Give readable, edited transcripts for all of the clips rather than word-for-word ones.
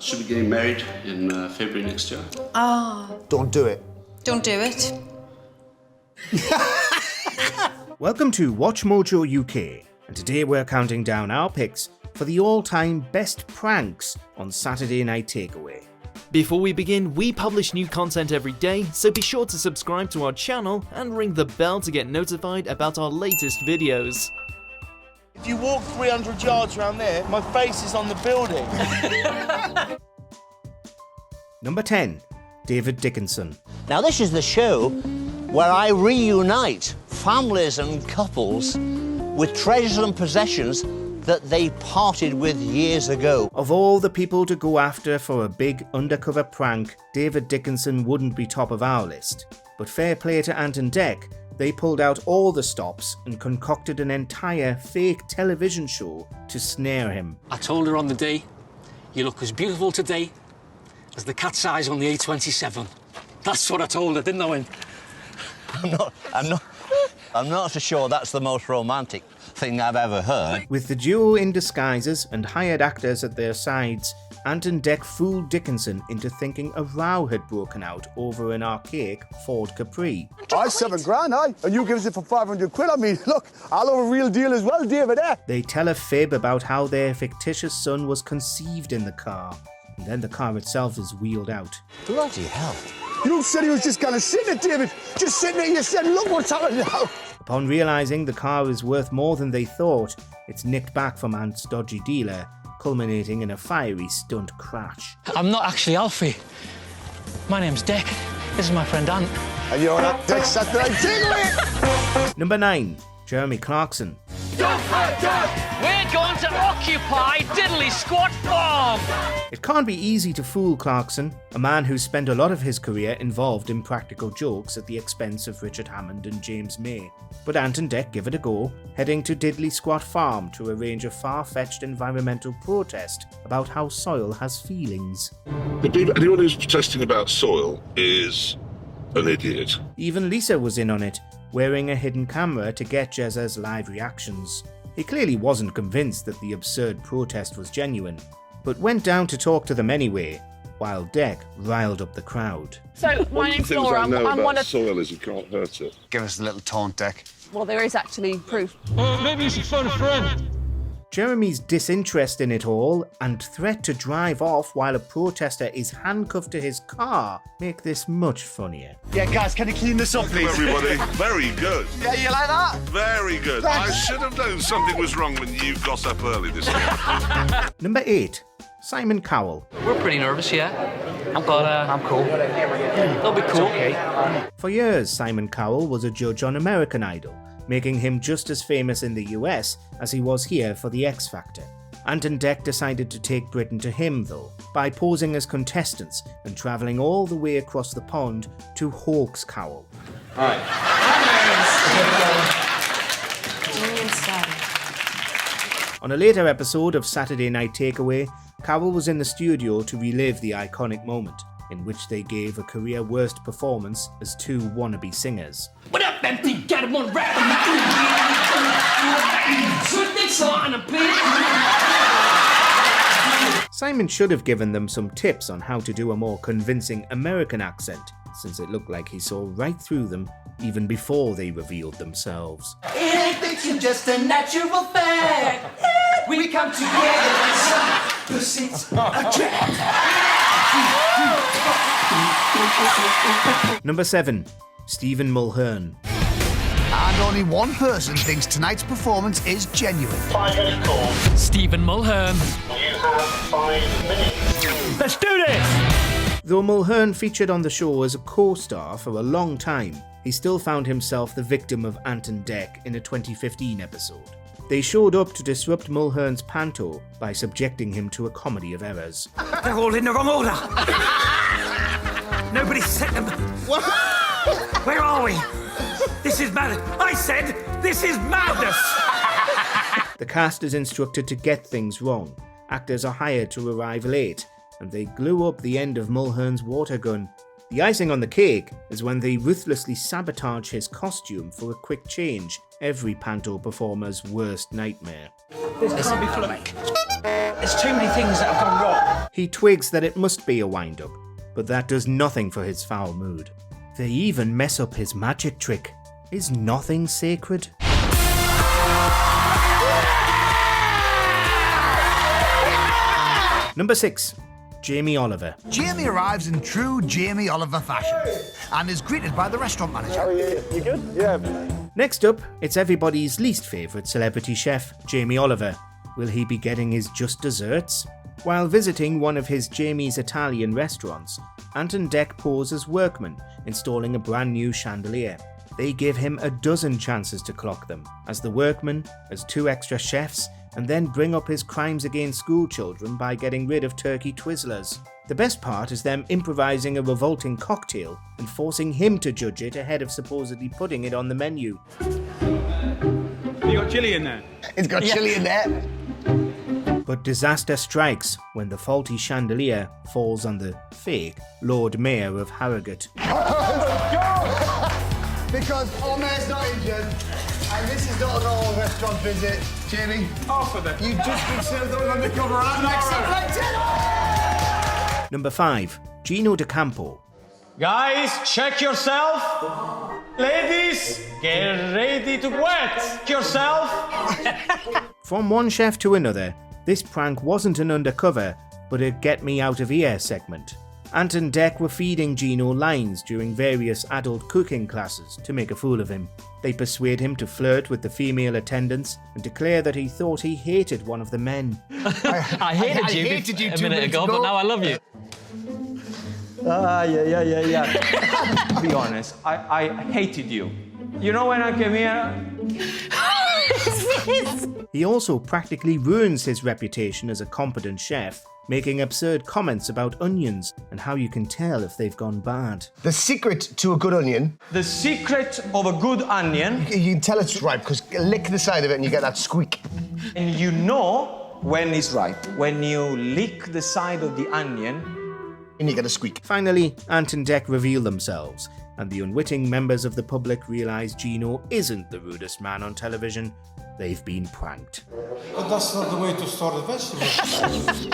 Should be getting married in February next year. Don't do it. Don't do it. Welcome to WatchMojoUK, and today we're counting down our picks for the all-time best pranks on Saturday Night Takeaway. Before we begin, we publish new content every day, so be sure to subscribe to our channel and ring the bell to get notified about our latest videos. If you walk 300 yards around there, my face is on the building. Number 10. David Dickinson. Now, this is the show where I reunite families and couples with treasures and possessions that they parted with years ago. Of all the people to go after for a big undercover prank, David Dickinson wouldn't be top of our list. But fair play to Ant and Dec, they pulled out all the stops and concocted an entire fake television show to snare him. I told her on the day, you look as beautiful today as the cat's eyes on the A27. That's what I told her, didn't I, Win? I'm not so sure that's the most romantic thing I've ever heard. With the duo in disguises and hired actors at their sides, Ant and Dec fooled Dickinson into thinking a row had broken out over an archaic Ford Capri. Aye, $7,000, aye. And you give us it for 500 quid. I mean, look, I'll have a real deal as well, David, eh? They tell a fib about how their fictitious son was conceived in the car, and then the car itself is wheeled out. Bloody hell. You said he was just gonna sit there, David. Just sitting there, you said, look what's happening now. Upon realising the car is worth more than they thought, it's nicked back from Ant's dodgy dealer, culminating in a fiery stunt crash. I'm not actually Alfie. My name's Dec. This is my friend Ant. And you're on that Saturday Takeaway. Number 9. Jeremy Clarkson. We're going to occupy Diddley Squat Farm! It can't be easy to fool Clarkson, a man who spent a lot of his career involved in practical jokes at the expense of Richard Hammond and James May. But Ant and Dec give it a go, heading to Diddley Squat Farm to arrange a far-fetched environmental protest about how soil has feelings. Anyone who's protesting about soil is an idiot. Even Lisa was in on it, wearing a hidden camera to get Jezza's live reactions. He clearly wasn't convinced that the absurd protest was genuine, but went down to talk to them anyway, while Dec riled up the crowd. So, my name's Laura, I'm one of... soil is you can't hurt it. Give us a little taunt, Dec. Well, there is actually proof. Maybe you should phone a friend. Jeremy's disinterest in it all and threat to drive off while a protester is handcuffed to his car make this much funnier. Yeah, guys, can you clean this up, please? Everybody, very good. Yeah, you like that? Very good. I should have known something was wrong when you got up early this morning. Number 8. Simon Cowell. We're pretty nervous, yeah. I'm cool. They'll be cool. Okay. For years, Simon Cowell was a judge on American Idol, making him just as famous in the US as he was here for the X Factor. Ant and Dec decided to take Britain to him, though, by posing as contestants and travelling all the way across the pond to hoax Cowell. Hi. On a later episode of Saturday Night Takeaway, Cowell was in the studio to relive the iconic moment, in which they gave a career-worst performance as two wannabe singers. What up, empty? Got him on rap. Simon should have given them some tips on how to do a more convincing American accent, since it looked like he saw right through them even before they revealed themselves. It's just a natural fact. We come together, pussy's attract. Number 7. Stephen Mulhern. And only one person thinks tonight's performance is genuine. 5 minute call. Stephen Mulhern. You have 5 minutes. Let's do this! Though Mulhern featured on the show as a co-star for a long time, he still found himself the victim of Ant and Dec in a 2015 episode. They showed up to disrupt Mulhern's panto by subjecting him to a comedy of errors. They're all in the wrong order. Nobody set them. What? Where are we? This is madness. I said this is madness. The cast is instructed to get things wrong. Actors are hired to arrive late, and they glue up the end of Mulhern's water gun. The icing on the cake is when they ruthlessly sabotage his costume for a quick change, every panto performer's worst nightmare. This can't be fluke. There's too many things that have gone wrong. He twigs that it must be a wind-up, but that does nothing for his foul mood. They even mess up his magic trick. Is nothing sacred? Number 6. Jamie Oliver. Jamie arrives in true Jamie Oliver fashion and is greeted by the restaurant manager. How are you? You good? Yeah. Next up, it's everybody's least favourite celebrity chef, Jamie Oliver. Will he be getting his just desserts? While visiting one of his Jamie's Italian restaurants, Anton Deck poses as workman, installing a brand new chandelier. They give him a dozen chances to clock them, as the workman, as 2 extra chefs, and then bring up his crimes against school children by getting rid of turkey Twizzlers. The best part is them improvising a revolting cocktail and forcing him to judge it ahead of supposedly putting it on the menu. Have you got chilli in there? It's got chilli in there. But disaster strikes when the faulty chandelier falls on the fake Lord Mayor of Harrogate. Because Omer's not injured, and this is not a normal restaurant visit. Jamie, Off with it. you just been served on the cover and I'm accepted. Number 5. Gino DAgostino. Guys, check yourself. Ladies, get ready to wet yourself. From one chef to another, this prank wasn't an undercover, but a get me out of here segment. Anton Deck were feeding Gino lines during various adult cooking classes to make a fool of him. They persuade him to flirt with the female attendants and declare that he thought he hated one of the men. I hated you a 2 minutes ago, but now I love you. Yeah. Be honest, I hated you. You know when I came here? He also practically ruins his reputation as a competent chef, making absurd comments about onions and how you can tell if they've gone bad. The secret to a good onion. The secret of a good onion. You can tell it's ripe because lick the side of it and you get that squeak. And you know when it's ripe. When you lick the side of the onion. And you get a squeak. Finally, Anton Deck reveal themselves, and the unwitting members of the public realise Gino isn't the rudest man on television. They've been pranked. But that's not the way to store the vegetables.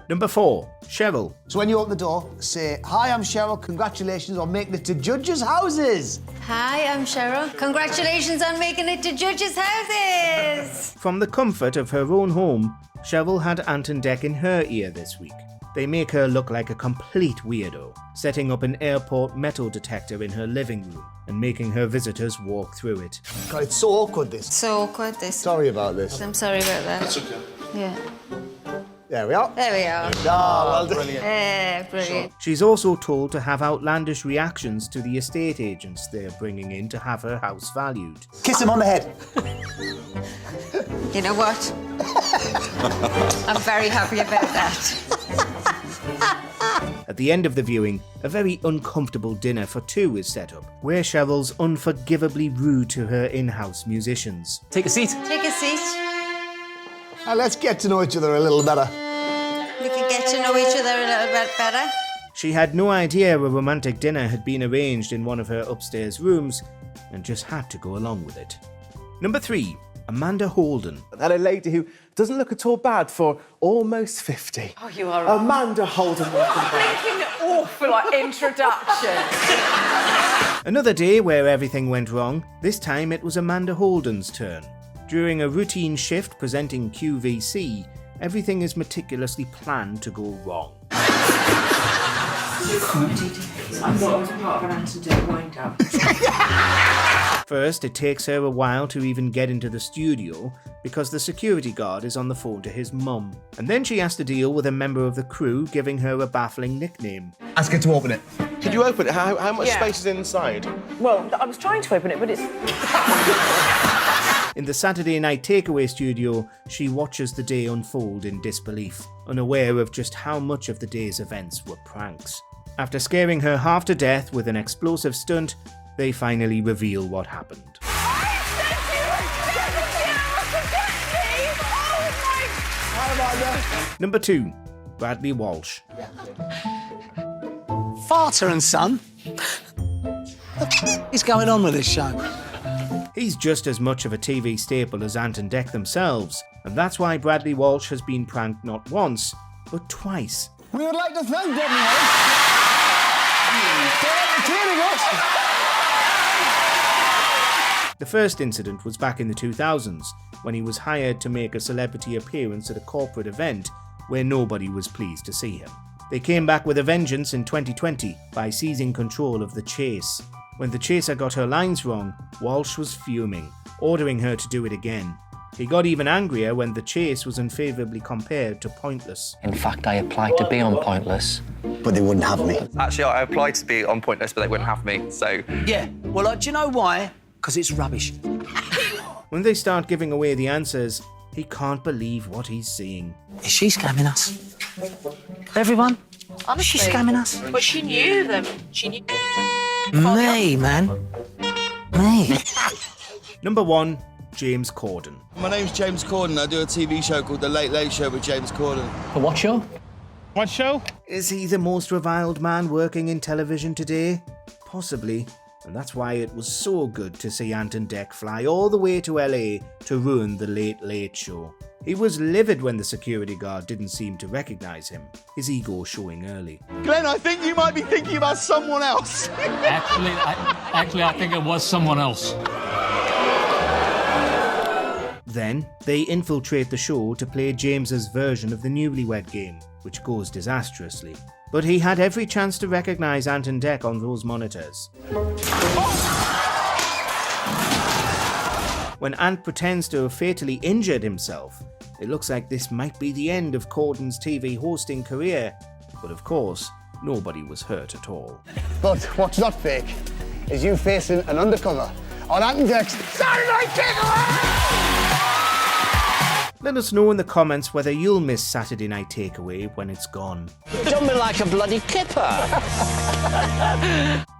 Number 4. Cheryl. So when you open the door, say, "Hi, I'm Cheryl. Congratulations on making it to judges' houses." Hi, I'm Cheryl. Congratulations on making it to judges' houses. From the comfort of her own home, Cheryl had Anton Deck in her ear this week. They make her look like a complete weirdo, setting up an airport metal detector in her living room and making her visitors walk through it. God, it's so awkward, this. So awkward, this. Sorry about this. I'm sorry about that. That's okay. Yeah. There we are. There we are. Ah, well done. Brilliant. Yeah, brilliant. She's also told to have outlandish reactions to the estate agents they're bringing in to have her house valued. Kiss him on the head. You know what? I'm very happy about that. At the end of the viewing, a very uncomfortable dinner for 2 is set up, where Cheryl's unforgivably rude to her in-house musicians. Take a seat. Take a seat. And let's get to know each other a little better. We can get to know each other a little bit better. She had no idea a romantic dinner had been arranged in one of her upstairs rooms and just had to go along with it. Number 3. Amanda Holden. And a lady who doesn't look at all bad for almost 50. Oh, you are Amanda Holden, welcome back. making an awful introduction. Another day where everything went wrong. This time it was Amanda Holden's turn. During a routine shift presenting QVC, everything is meticulously planned to go wrong. I thought I was part of an antidote wind-up. First, it takes her a while to even get into the studio because the security guard is on the phone to his mum. And then she has to deal with a member of the crew giving her a baffling nickname. Ask her to open it. Could you open it? How much Yeah. space is inside? Well, I was trying to open it, but it's... In the Saturday night takeaway studio, she watches the day unfold in disbelief, unaware of just how much of the day's events were pranks. After scaring her half to death with an explosive stunt, they finally reveal what happened. Number 2. Bradley Walsh. Farter and Son? What is going on with this show? He's just as much of a TV staple as Anton Deck themselves, And that's why Bradley Walsh has been pranked not once, but twice. We would like to thank Debbie Walsh for entertaining us. The first incident was back in the 2000s, when he was hired to make a celebrity appearance at a corporate event where nobody was pleased to see him. They came back with a vengeance in 2020 by seizing control of the chase. When the chaser got her lines wrong, Walsh was fuming, ordering her to do it again. He got even angrier when the chase was unfavourably compared to Pointless. In fact, I applied to be on Pointless, but they wouldn't have me. Actually, I applied to be on Pointless, but they wouldn't have me, so... Yeah, well, do you know why? Because it's rubbish. When they start giving away the answers, he can't believe what he's seeing. Is she scamming us? Everyone? Honestly. Is she scamming us? But she knew them. She knew. Me, man. Me. Number 1. James Cordon. My name's James Cordon. I do a TV show called The Late Late Show with James Cordon. A what show? What show? Is he the most reviled man working in television today? Possibly. And that's why it was so good to see Ant and Dec fly all the way to LA to ruin The Late Late Show. He was livid when the security guard didn't seem to recognise him, his ego showing early. Glenn, I think you might be thinking about someone else. Actually, I think it was someone else. Then, they infiltrate the show to play James's version of the Newlywed Game, which goes disastrously. But he had every chance to recognise Ant and Dec on those monitors. When Ant pretends to have fatally injured himself, it looks like this might be the end of Cordon's TV hosting career. But of course, nobody was hurt at all. But what's not fake is you facing an undercover on Ant and Dec's Saturday Night Takeaway! Let us know in the comments whether you'll miss Saturday Night Takeaway when it's gone. Don't be like a bloody kipper.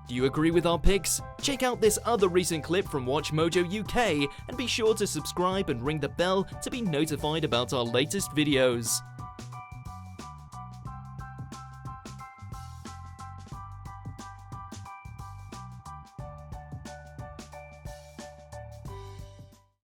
Do you agree with our picks? Check out this other recent clip from WatchMojoUK and be sure to subscribe and ring the bell to be notified about our latest videos.